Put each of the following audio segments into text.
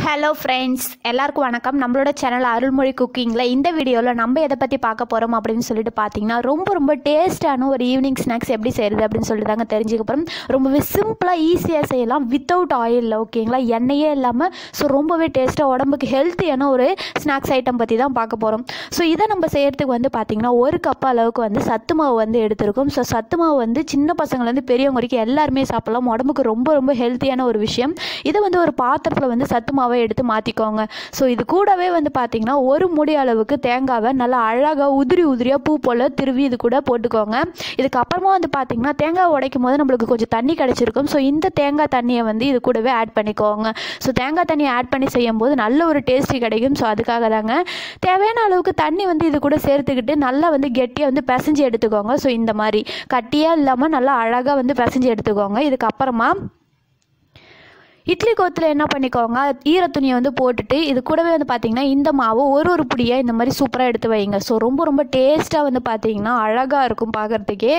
Hello friends, எல்லாருக்கும் வணக்கம். நம்மளோட சேனல் அருள்மொழி குக்கிங்கில் இந்த வீடியோவில் நம்ம எதை பற்றி பார்க்க போகிறோம் அப்படின்னு சொல்லிட்டு பார்த்தீங்கன்னா, ரொம்ப டேஸ்ட்டான ஒரு ஈவினிங் ஸ்நாக்ஸ் எப்படி செய்கிறது அப்படின்னு சொல்லிட்டு தாங்க தெரிஞ்சுக்க போகிறோம். ரொம்பவே சிம்பிளாக ஈஸியாக செய்யலாம், வித்தவுட் ஆயிலில். ஓகேங்களா, எண்ணெயே இல்லாமல். ஸோ ரொம்பவே டேஸ்ட்டாக உடம்புக்கு ஹெல்த்தியான ஒரு ஸ்நாக்ஸ் ஐட்டம் பற்றி தான் பார்க்க போகிறோம். ஸோ இதை நம்ம செய்கிறதுக்கு வந்து பார்த்திங்கன்னா, ஒரு கப் அளவுக்கு வந்து சத்து மாவு வந்து எடுத்திருக்கோம். ஸோ சத்து மாவு வந்து சின்ன பசங்கள்லேருந்து பெரியவங்க வரைக்கும் எல்லாருமே சாப்பிடலாம். உடம்புக்கு ரொம்ப ஹெல்த்தியான ஒரு விஷயம். இதை வந்து ஒரு பாத்திரத்தில் வந்து சத்து மாவை எடுத்து மாற்றிக்கோங்க. ஸோ இது கூடவே வந்து பார்த்தீங்கன்னா, ஒரு மூடி அளவுக்கு தேங்காவை நல்லா அழகாக உதிரியாக பூ போல் திருவி இது கூட போட்டுக்கோங்க. இதுக்கப்புறமா வந்து பார்த்தீங்கன்னா, தேங்காய் உடைக்கும் போது நம்மளுக்கு கொஞ்சம் தண்ணி கிடச்சிருக்கும். ஸோ இந்த தேங்காய் தண்ணியை வந்து இது கூடவே ஆட் பண்ணிக்கோங்க. ஸோ தேங்காய் தண்ணியை ஆட் பண்ணி செய்யும் போது நல்ல ஒரு டேஸ்ட்டு கிடைக்கும். ஸோ அதுக்காக தாங்க தேவையான அளவுக்கு தண்ணி வந்து இது கூட சேர்த்துக்கிட்டு நல்லா வந்து கெட்டியாக வந்து பிசைஞ்சு எடுத்துக்கோங்க. ஸோ இந்த மாதிரி கட்டியாக இல்லாமல் நல்லா அழகாக வந்து பிசைஞ்சு எடுத்துக்கோங்க. இதுக்கப்புறமா இட்லி கோத்தில் என்ன பண்ணிக்கோங்க, ஈர துணியை வந்து போட்டுட்டு இது கூடவே வந்து பார்த்திங்கன்னா, இந்த மாவு ஒரு புடியாக இந்த மாதிரி சூப்பராக எடுத்து வைங்க. ஸோ ரொம்ப டேஸ்ட்டாக வந்து பார்த்திங்கன்னா அழகாக இருக்கும் பார்க்குறதுக்கே.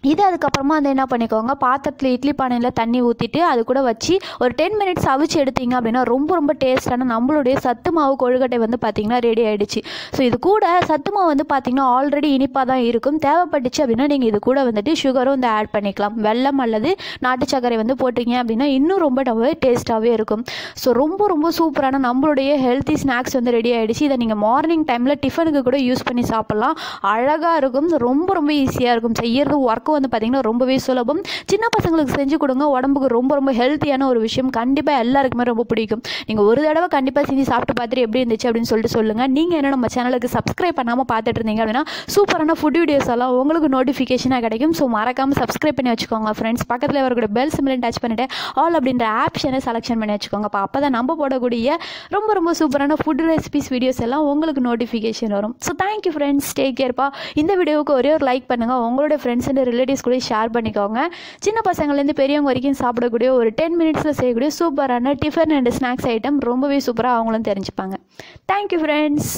இது அதுக்கப்புறமா வந்து என்ன பண்ணிக்கோங்க, பாத்திரத்தில் இட்லி பானையில் தண்ணி ஊற்றிட்டு அது கூட வச்சு ஒரு 10 மினிட்ஸ் அவிச்சு எடுத்தீங்க அப்படின்னா ரொம்ப டேஸ்ட்டான நம்மளுடைய சத்து மாவு கொழுக்கட்டை வந்து பார்த்திங்கன்னா ரெடி ஆகிடுச்சு. ஸோ இது கூட சத்து மாவு வந்து பார்த்திங்கன்னா ஆல்ரெடி இனிப்பாக தான் இருக்கும். தேவைப்பட்டுச்சு அப்படின்னா நீங்கள் இது கூட வந்துட்டு சுகரும் வந்து ஆட் பண்ணிக்கலாம். வெல்லம் அல்லது நாட்டு சர்க்கரை வந்து போட்டிங்க அப்படின்னா இன்னும் ரொம்ப டேஸ்ட்டாகவே இருக்கும். ஸோ ரொம்ப சூப்பரான நம்மளுடைய ஹெல்த்தி ஸ்நாக்ஸ் வந்து ரெடி ஆகிடுச்சு. இதை நீங்கள் மார்னிங் டைமில் டிஃபனுக்கு கூட யூஸ் பண்ணி சாப்பிட்லாம். அழகாக இருக்கும். ரொம்ப ஈஸியாக இருக்கும் செய்யறது. ஒர்க்கும் வந்து பார்த்தீங்கன்னா ரொம்பவே சுலபம். சின்ன பசங்களுக்கு செஞ்சு கொடுங்க. உடம்புக்கு ரொம்ப ஹெல்த்தியான ஒரு விஷயம். கண்டிப்பாக எல்லாருக்குமே ரொம்ப பிடிக்கும். நீங்கள் ஒரு தடவை கண்டிப்பாக செஞ்சு சாப்பிட்டு பார்த்துட்டு எப்படி இருந்துச்சு அப்படின்னு சொல்லிட்டு சொல்லுங்கள். நீங்கள் என்ன நம்ம சேனலுக்கு சப்ஸ்கிரைப் பண்ணாமல் பார்த்துட்டு இருந்தீங்க அப்படின்னா சூப்பரான ஃபுட் வீடியோஸ் எல்லாம் உங்களுக்கு நோட்டிஃபிகேஷனாக கிடைக்கும். ஸோ மறக்காமல் சப்ஸ்கிரைப் பண்ணி வச்சுக்கோங்க ஃப்ரெண்ட்ஸ். பக்கத்தில் வரக்கூடிய பெல் சிம்பிளையும் டச் பண்ணிவிட்டு ஆல் அப்படின்ற ஆப்ஷனை செலெக்ஷன் பண்ணி வச்சுக்கோங்க. அப்போ தான் நம்ம போடக்கூடிய ரொம்ப சூப்பரான ஃபுட் ரெசிபிஸ் வீடியோஸ் எல்லாம் உங்களுக்கு நோட்டிஃபிகேஷன் வரும். ஸோ தேங்க்யூ ஃப்ரெண்ட்ஸ், டேக் கேர்ப்பா. இந்த வீடியோவுக்கு ஒரே ஒரு லைக் பண்ணுங்கள். உங்களோட ஃப்ரெண்ட்ஸ் அண்ட் ரிலேட்டிவ்ஸ் கூட ஷேர் பண்ணிக்கோங்க. சின்ன பசங்கள்லேருந்து பெரியவங்க வரைக்கும் சாப்பிடக்கூடிய ஒரு 10 மினிட்ஸில் செய்யக்கூடிய சூப்பரான டிஃபன் அண்ட் ஸ்நாக்ஸ் ஐட்டம் ரொம்பவே சூப்பராக அவங்களும் தெரிஞ்சுப்பாங்க. Thank you friends.